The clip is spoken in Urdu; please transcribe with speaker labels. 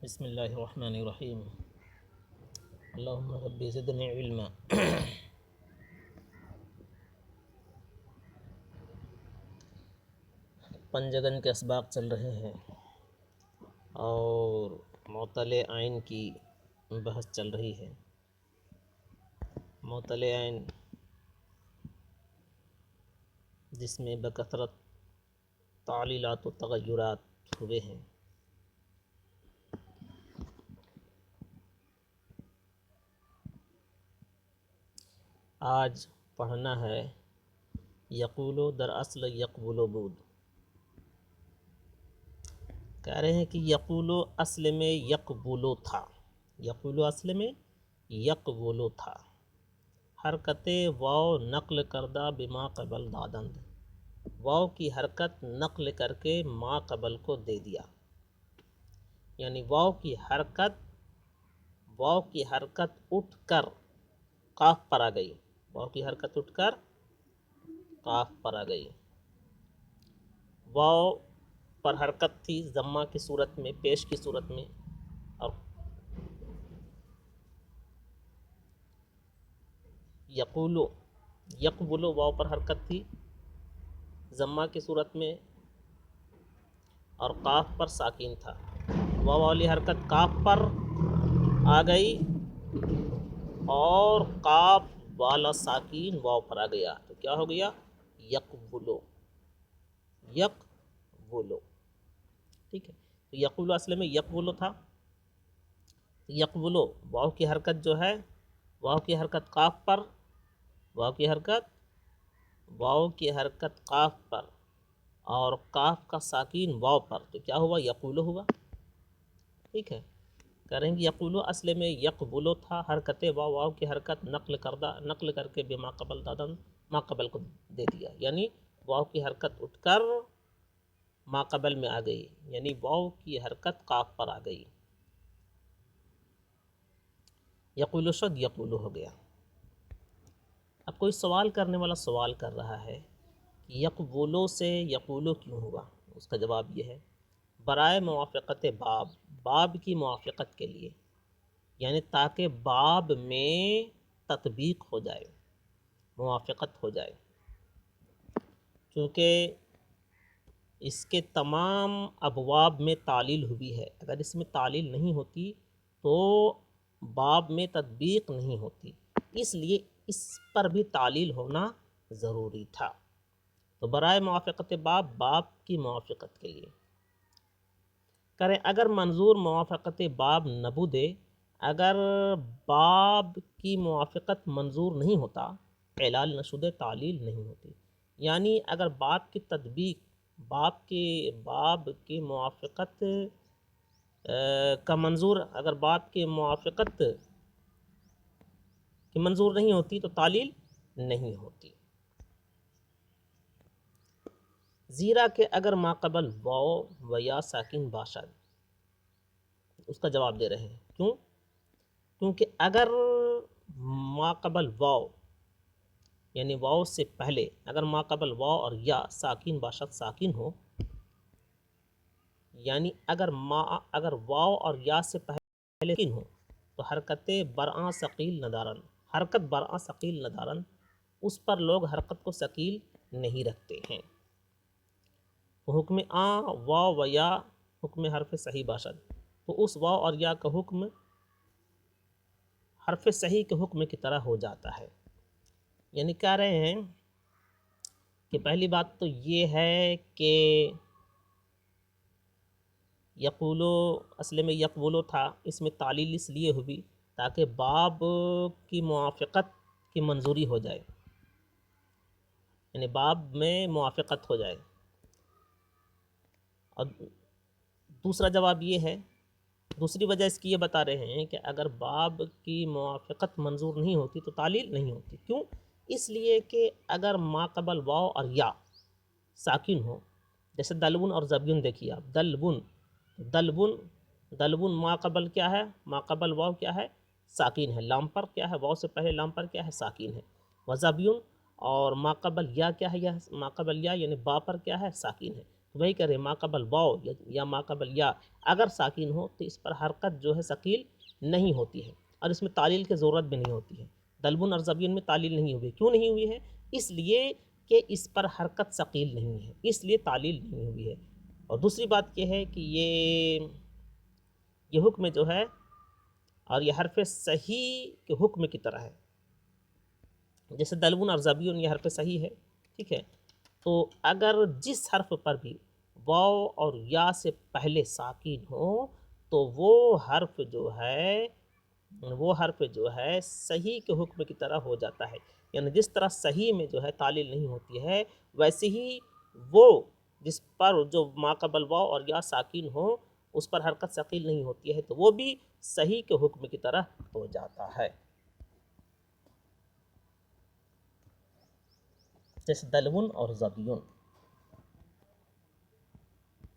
Speaker 1: بسم اللہ الرحمن الرحیم اللہم رب زدنی علما۔ پنجگن کے اسباق چل رہے ہیں اور معطل عین کی بحث چل رہی ہے۔ معطل عین جس میں بکثرت تعلیلات و تغیرات ہوئے ہیں۔ آج پڑھنا ہے یقولو دراصل یقبلو بود۔ کہہ رہے ہیں کہ یقولو اصل میں یقبلو تھا، یقولو اصل میں یقبلو تھا، حرکت واو نقل کردہ بما قبل دادند، واو کی حرکت نقل کر کے ما قبل کو دے دیا، یعنی واو کی حرکت اٹھ کر قاف پر آ گئی، واو کی حرکت اٹھ کر قاف پر آ گئی۔ واو پر حرکت تھی ضمہ کی صورت میں، پیش کی صورت میں، اور یقولو یقبلو واو پر حرکت تھی ضمہ کی صورت میں اور قاف پر ساکین تھا۔ واو والی حرکت قاف پر آ گئی اور قاف والا ساکین واو پر آ گیا تو کیا ہو گیا؟ یقبلو، یقبلو، ٹھیک ہے۔ تو یقولو اصل میں یقبلو تھا، یقبلو واو کی حرکت جو ہے، واو کی حرکت قاف پر، واو کی حرکت قاف پر اور قاف کا ساکین واو پر، تو کیا ہوا؟ یقولو ہوا، ٹھیک ہے۔ کریں گے یقولو اصل میں یقبلو تھا، حرکت واو کی حرکت نقل کر کے بما قبل دادن، ما قبل کو دے دیا، یعنی واو کی حرکت اٹھ کر ما قبل میں آ گئی، یعنی واو کی حرکت قاف پر آ گئی، یقولو شد یقولو ہو گیا۔ اب کوئی سوال کرنے والا سوال کر رہا ہے کہ یقبلو سے یقولو کیوں ہوا؟ اس کا جواب یہ ہے برائے موافقت باب کی موافقت کے لیے، یعنی تاکہ باب میں تطبیق ہو جائے، موافقت ہو جائے، کیونکہ اس کے تمام ابواب میں تعلیل ہوئی ہے، اگر اس میں تعلیل نہیں ہوتی تو باب میں تطبیق نہیں ہوتی، اس لیے اس پر بھی تعلیل ہونا ضروری تھا۔ تو برائے موافقت باب کی موافقت کے لیے کریں، اگر منظور موافقت باب نبو دے، اگر باب کی موافقت منظور نہیں ہوتا، اعلال نشد تعلیل نہیں ہوتی، یعنی اگر باب کی تطبیق، باب کی موافقت کا منظور، اگر باب کی موافقت کی منظور نہیں ہوتی تو تعلیل نہیں ہوتی۔ زیرا کہ اگر ما قبل واو و یا ساکن باشد، اس کا جواب دے رہے ہیں کیوں؟ کیونکہ اگر ما قبل واو یعنی واو سے پہلے، اگر ما قبل واو اور یا ساکن باشد ساکن ہو، یعنی اگر واو اور یا سے پہلے ساکن ہو تو حرکت برآں ثقیل ندارن، اس پر لوگ حرکت کو ثقیل نہیں رکھتے ہیں۔ حکم واو و یا حکم حرف صحیح باشد، تو اس واو اور یا کا حکم حرف صحیح کے حکم کی طرح ہو جاتا ہے۔ یعنی کہہ رہے ہیں کہ پہلی بات تو یہ ہے کہ یقولو اصل میں یقبلو تھا، اس میں تعلیل اس لیے ہوئی تاکہ باب کی موافقت کی منظوری ہو جائے، یعنی باب میں موافقت ہو جائے۔ اور دوسرا جواب یہ ہے، دوسری وجہ اس کی یہ بتا رہے ہیں کہ اگر باب کی موافقت منظور نہیں ہوتی تو تعلیل نہیں ہوتی، کیوں؟ اس لیے کہ اگر ما قبل واو اور یا ساکن ہو، جیسے دلبن اور زبیون دیکھیے آپ، دلبن ما قبل کیا ہے؟ ما قبل واو کیا ہے؟ ساکن ہے، لام پر کیا ہے؟ واو سے پہلے لام پر کیا ہے؟ ساکن ہے۔ وزبیون اور ما قبل یا کیا ہے؟ ما قبل یا یعنی با پر کیا ہے؟ ساکن ہے۔ وہی کرے ما قبل واو یا ما قبل یا اگر ساکن ہو تو اس پر حرکت جو ہے ثقیل نہیں ہوتی ہے، اور اس میں تعلیل کی ضرورت بھی نہیں ہوتی ہے۔ دلبن اور زبیون میں تعلیل نہیں ہوئی، کیوں نہیں ہوئی ہے؟ اس لیے کہ اس پر حرکت ثقیل نہیں ہے، اس لیے تعلیل نہیں ہوئی ہے۔ اور دوسری بات یہ ہے کہ یہ حکم جو ہے اور یہ حرف صحیح کے حکم کی طرح ہے، جیسے دلبن اور زبیون یہ حرف صحیح ہے، ٹھیک ہے، تو اگر جس حرف پر بھی واو اور یا سے پہلے ساکن ہو تو وہ حرف جو ہے صحیح کے حکم کی طرح ہو جاتا ہے، یعنی جس طرح صحیح میں جو ہے تعلیل نہیں ہوتی ہے، ویسے ہی وہ جس پر جو ما قبل واو اور یا ساکن ہو اس پر حرکت ثقیل نہیں ہوتی ہے تو وہ بھی صحیح کے حکم کی طرح ہو جاتا ہے، جیسے دلون اور زبیون۔